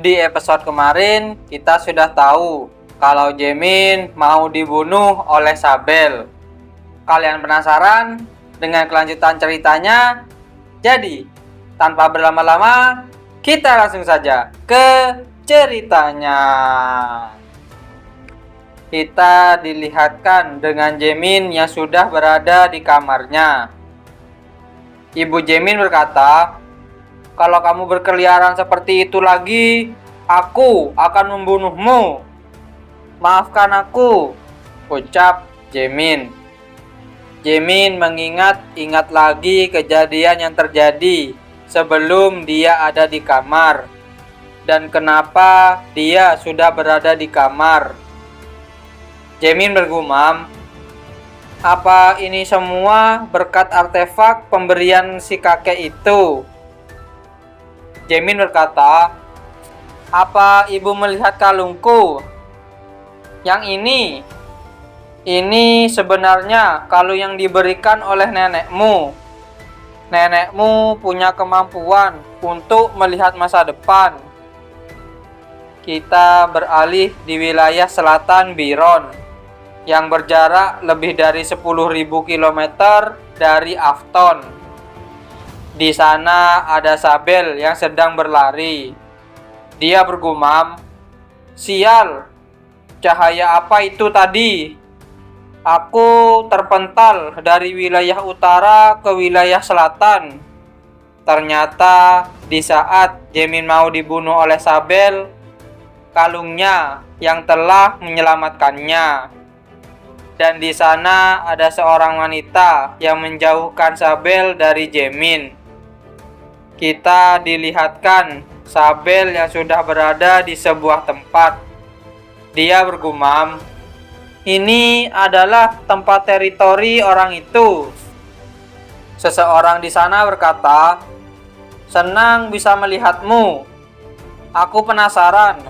Di episode kemarin, kita sudah tahu kalau Jaemin mau dibunuh oleh Sabel. Kalian penasaran dengan kelanjutan ceritanya? Jadi, tanpa berlama-lama, kita langsung saja ke ceritanya. Kita dilihatkan dengan Jaemin yang sudah berada di kamarnya. Ibu Jaemin berkata, "Kalau kamu berkeliaran seperti itu lagi, aku akan membunuhmu. Maafkan aku," ucap Jaemin. Jaemin mengingat-ingat lagi kejadian yang terjadi sebelum dia ada di kamar dan kenapa dia sudah berada di kamar. Jaemin bergumam, "Apa ini semua berkat artefak pemberian si kakek itu?" Jaemin berkata, "Apa ibu melihat kalungku? Yang ini sebenarnya kalung yang diberikan oleh nenekmu. Nenekmu punya kemampuan untuk melihat masa depan." Kita beralih di wilayah selatan Biron yang berjarak lebih dari 10.000 km dari Afton. Di sana ada Sabel yang sedang berlari. Dia bergumam, "Sial, cahaya apa itu tadi? Aku terpental dari wilayah utara ke wilayah selatan." Ternyata di saat Jaemin mau dibunuh oleh Sabel, kalungnya yang telah menyelamatkannya. Dan di sana ada seorang wanita yang menjauhkan Sabel dari Jaemin. Kita dilihatkan Sabel yang sudah berada di sebuah tempat. Dia bergumam, "Ini adalah tempat teritori orang itu." Seseorang di sana berkata, "Senang bisa melihatmu. Aku penasaran,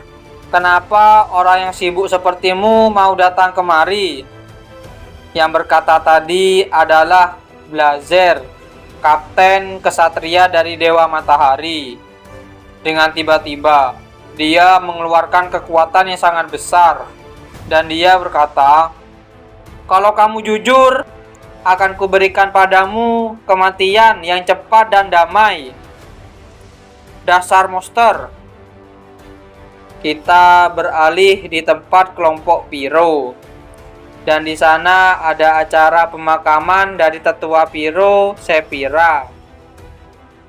kenapa orang yang sibuk sepertimu mau datang kemari?" Yang berkata tadi adalah Blazer, kapten kesatria dari Dewa Matahari. Dengan tiba-tiba, dia mengeluarkan kekuatan yang sangat besar. Dan dia berkata, "Kalau kamu jujur, akan kuberikan padamu kematian yang cepat dan damai." Dasar monster. Kita beralih di tempat kelompok Piro. Dan di sana ada acara pemakaman dari tetua Piro, Sepira.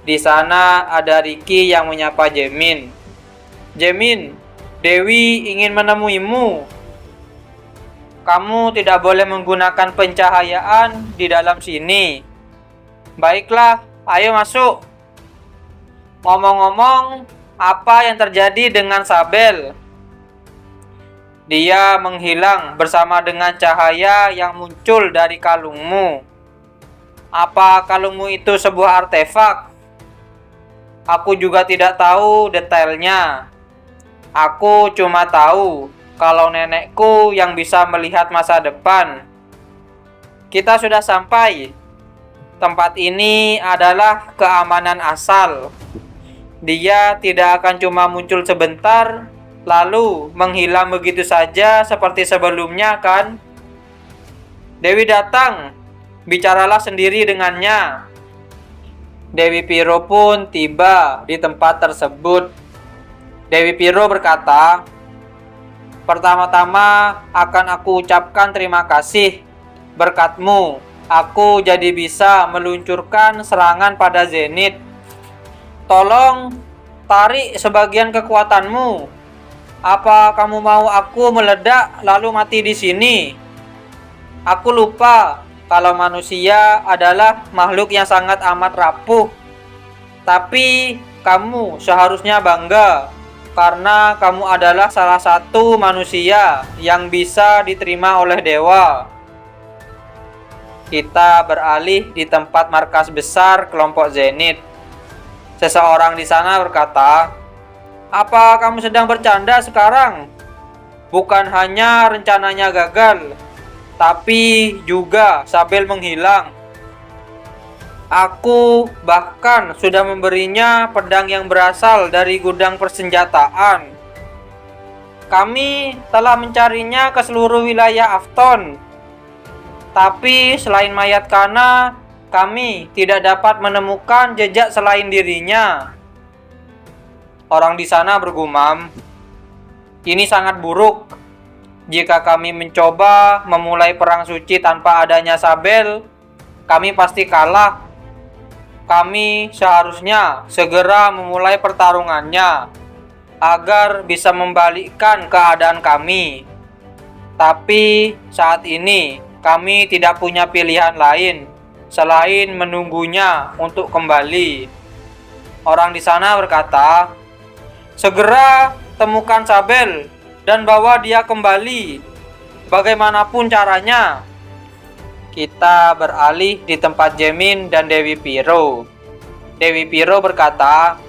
Di sana ada Ricky yang menyapa Jaemin. "Jaemin, Dewi ingin menemuimu. Kamu tidak boleh menggunakan pencahayaan di dalam sini." "Baiklah, ayo masuk." "Ngomong-ngomong, apa yang terjadi dengan Sabel?" "Dia menghilang bersama dengan cahaya yang muncul dari kalungmu." "Apa kalungmu itu sebuah artefak?" "Aku juga tidak tahu detailnya. Aku cuma tahu kalau nenekku yang bisa melihat masa depan." Kita sudah sampai. Tempat ini adalah keamanan asal. Dia tidak akan cuma muncul sebentar lalu menghilang begitu saja seperti sebelumnya, kan? "Dewi datang, bicaralah sendiri dengannya." Dewi Piro pun tiba di tempat tersebut. Dewi Piro berkata, "Pertama-tama akan aku ucapkan terima kasih. Berkatmu, aku jadi bisa meluncurkan serangan pada Zenith. Tolong tarik sebagian kekuatanmu. Apa kamu mau aku meledak lalu mati di sini? Aku lupa kalau manusia adalah makhluk yang sangat amat rapuh. Tapi kamu seharusnya bangga karena kamu adalah salah satu manusia yang bisa diterima oleh dewa." Kita beralih di tempat markas besar kelompok Zenith. Seseorang di sana berkata, "Apa kamu sedang bercanda sekarang? Bukan hanya rencananya gagal, tapi juga Sabel menghilang." Aku bahkan sudah memberinya pedang yang berasal dari gudang persenjataan. Kami telah mencarinya ke seluruh wilayah Afton. Tapi selain mayat Kana, kami tidak dapat menemukan jejak selain dirinya. Orang di sana bergumam, "Ini sangat buruk. Jika kami mencoba memulai perang suci tanpa adanya Sabel, kami pasti kalah. Kami seharusnya segera memulai pertarungannya agar bisa membalikkan keadaan kami. Tapi saat ini kami tidak punya pilihan lain selain menunggunya untuk kembali." Orang di sana berkata, "Segera temukan Sabel dan bawa dia kembali, bagaimanapun caranya." Kita beralih di tempat Jaemin dan Dewi Piro. Dewi Piro berkata,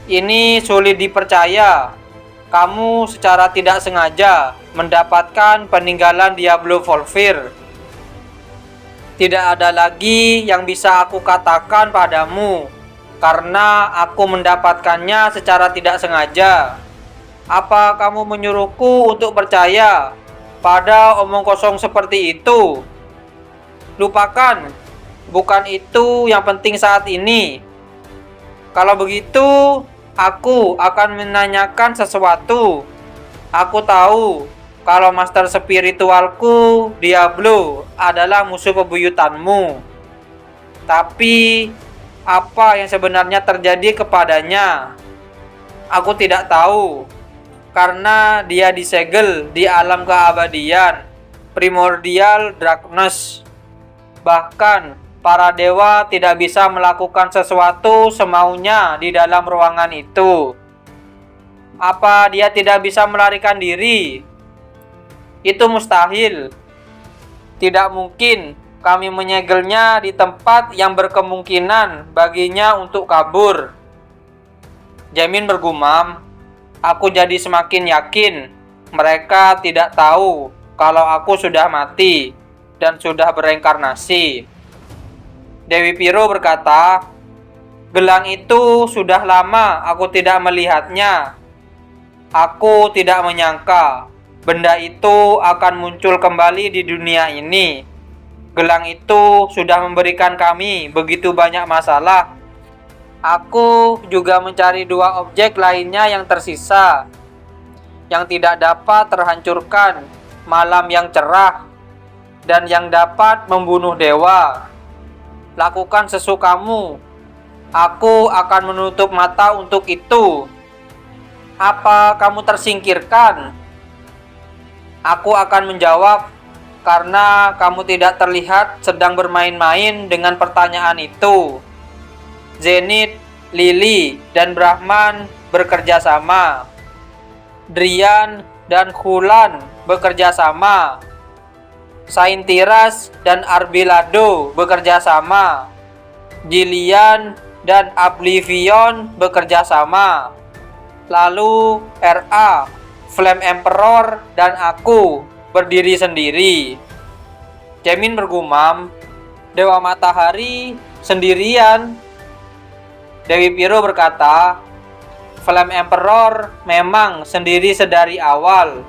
"Ini sulit dipercaya. Kamu secara tidak sengaja mendapatkan peninggalan Diablo Volfir. Tidak ada lagi yang bisa aku katakan padamu, karena aku mendapatkannya secara tidak sengaja. Apa kamu menyuruhku untuk percaya pada omong kosong seperti itu? Lupakan, bukan itu yang penting saat ini. Kalau begitu, aku akan menanyakan sesuatu. Aku tahu kalau master spiritualku, Diablo, adalah musuh bebuyutanmu. Tapi, apa yang sebenarnya terjadi kepadanya? Aku tidak tahu, karena dia disegel di alam keabadian, Primordial Darkness. Bahkan, para dewa tidak bisa melakukan sesuatu semaunya di dalam ruangan itu. Apa dia tidak bisa melarikan diri? Itu mustahil. Tidak mungkin kami menyegelnya di tempat yang berkemungkinan baginya untuk kabur." Jaemin bergumam, "Aku jadi semakin yakin mereka tidak tahu kalau aku sudah mati dan sudah bereinkarnasi." Dewi Piro berkata, "Gelang itu sudah lama aku tidak melihatnya. Aku tidak menyangka benda itu akan muncul kembali di dunia ini. Gelang itu sudah memberikan kami begitu banyak masalah. Aku juga mencari 2 objek lainnya yang tersisa, yang tidak dapat terhancurkan malam yang cerah, dan yang dapat membunuh dewa. Lakukan sesukamu. Aku akan menutup mata untuk itu. Apa kamu tersingkirkan?" Aku akan menjawab, karena kamu tidak terlihat sedang bermain-main dengan pertanyaan itu. Zenith, Lily, dan Brahman bekerja sama. Drian dan Khulan bekerja sama. Saintiras dan Arbilado bekerja sama. Jillian dan Oblivion bekerja sama. Lalu RA, Flame Emperor, dan aku berdiri sendiri. Jaemin bergumam, "Dewa Matahari sendirian." Dewi Piro berkata, "Flame Emperor memang sendiri sedari awal,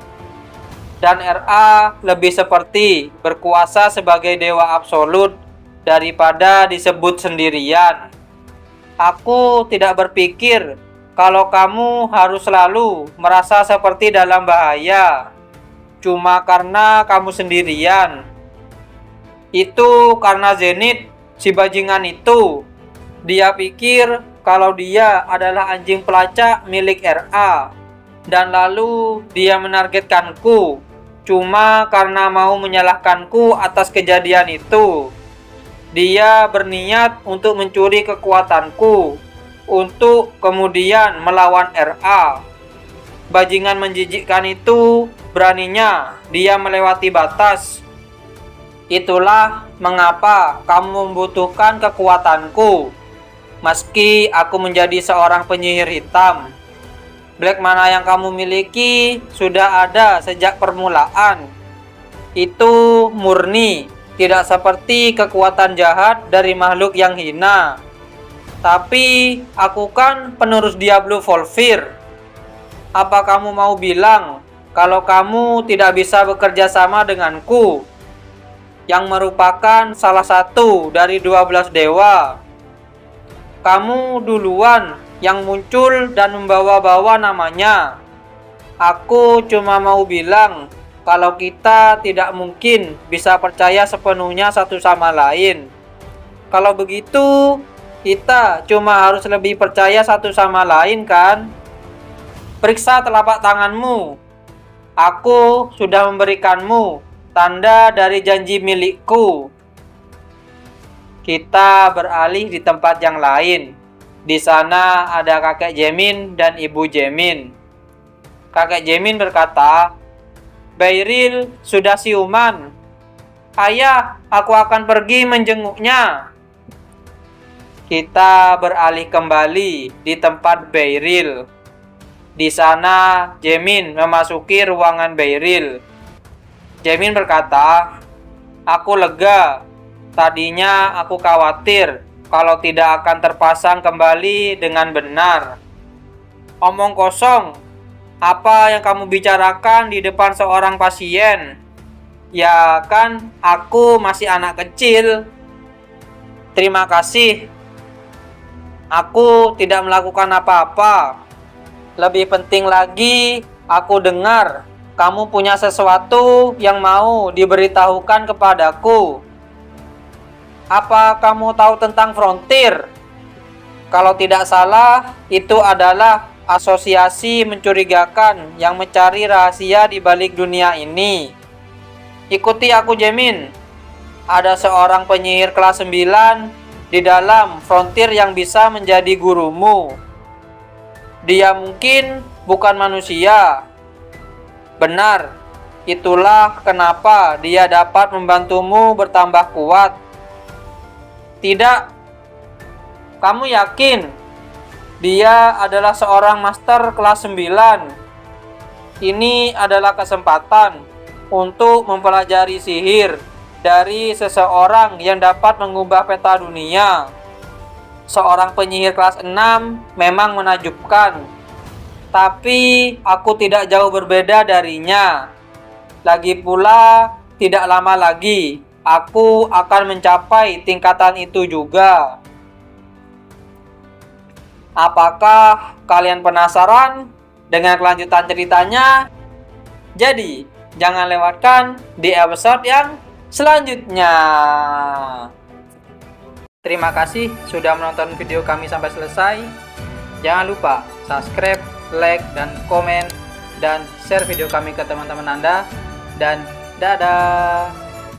dan RA lebih seperti berkuasa sebagai dewa absolut daripada disebut sendirian. Aku tidak berpikir kalau kamu harus selalu merasa seperti dalam bahaya cuma karena kamu sendirian. Itu karena Zenith, si bajingan itu. Dia pikir kalau dia adalah anjing pelacak milik RA, dan lalu dia menargetkanku cuma karena mau menyalahkanku atas kejadian itu. Dia berniat untuk mencuri kekuatanku untuk kemudian melawan RA. Bajingan menjijikkan itu, beraninya dia melewati batas. Itulah mengapa kamu membutuhkan kekuatanku. Meski aku menjadi seorang penyihir hitam, Black Mana yang kamu miliki sudah ada sejak permulaan. Itu murni tidak seperti kekuatan jahat dari makhluk yang hina. Tapi aku kan penerus Diablo Volfir. Apa kamu mau bilang kalau kamu tidak bisa bekerja sama denganku, yang merupakan salah satu dari 12 dewa? Kamu duluan yang muncul dan membawa-bawa namanya. Aku cuma mau bilang kalau kita tidak mungkin bisa percaya sepenuhnya satu sama lain. Kalau begitu, kita cuma harus lebih percaya satu sama lain kan? Periksa telapak tanganmu. Aku sudah memberikanmu tanda dari janji milikku. Kita beralih di tempat yang lain. Di sana ada kakek Jamin dan ibu Jamin. Kakek Jamin berkata, "Bayril sudah siuman. Ayah, aku akan pergi menjenguknya." Kita beralih kembali di tempat Bayril. Di sana Jamin memasuki ruangan Bayril. Jamin berkata, "Aku lega. Tadinya aku khawatir kalau tidak akan terpasang kembali dengan benar." "Omong kosong. Apa yang kamu bicarakan di depan seorang pasien? Ya kan, aku masih anak kecil." "Terima kasih. Aku tidak melakukan apa-apa. Lebih penting lagi, aku dengar kamu punya sesuatu yang mau diberitahukan kepadaku. Apa kamu tahu tentang Frontier? Kalau tidak salah, itu adalah asosiasi mencurigakan yang mencari rahasia di balik dunia ini. Ikuti aku, Jamin. Ada seorang penyihir kelas 9 di dalam Frontier yang bisa menjadi gurumu. Dia mungkin bukan manusia. Benar, itulah kenapa dia dapat membantumu bertambah kuat." "Tidak. Kamu yakin dia adalah seorang master kelas 9? Ini adalah kesempatan untuk mempelajari sihir dari seseorang yang dapat mengubah peta dunia. Seorang penyihir kelas 6 memang menakjubkan, tapi aku tidak jauh berbeda darinya. Lagi pula, tidak lama lagi aku akan mencapai tingkatan itu juga." Apakah kalian penasaran dengan kelanjutan ceritanya? Jadi, jangan lewatkan di episode yang selanjutnya. Terima kasih sudah menonton video kami sampai selesai. Jangan lupa subscribe, like, dan komen, dan share video kami ke teman-teman Anda. Dan dadah!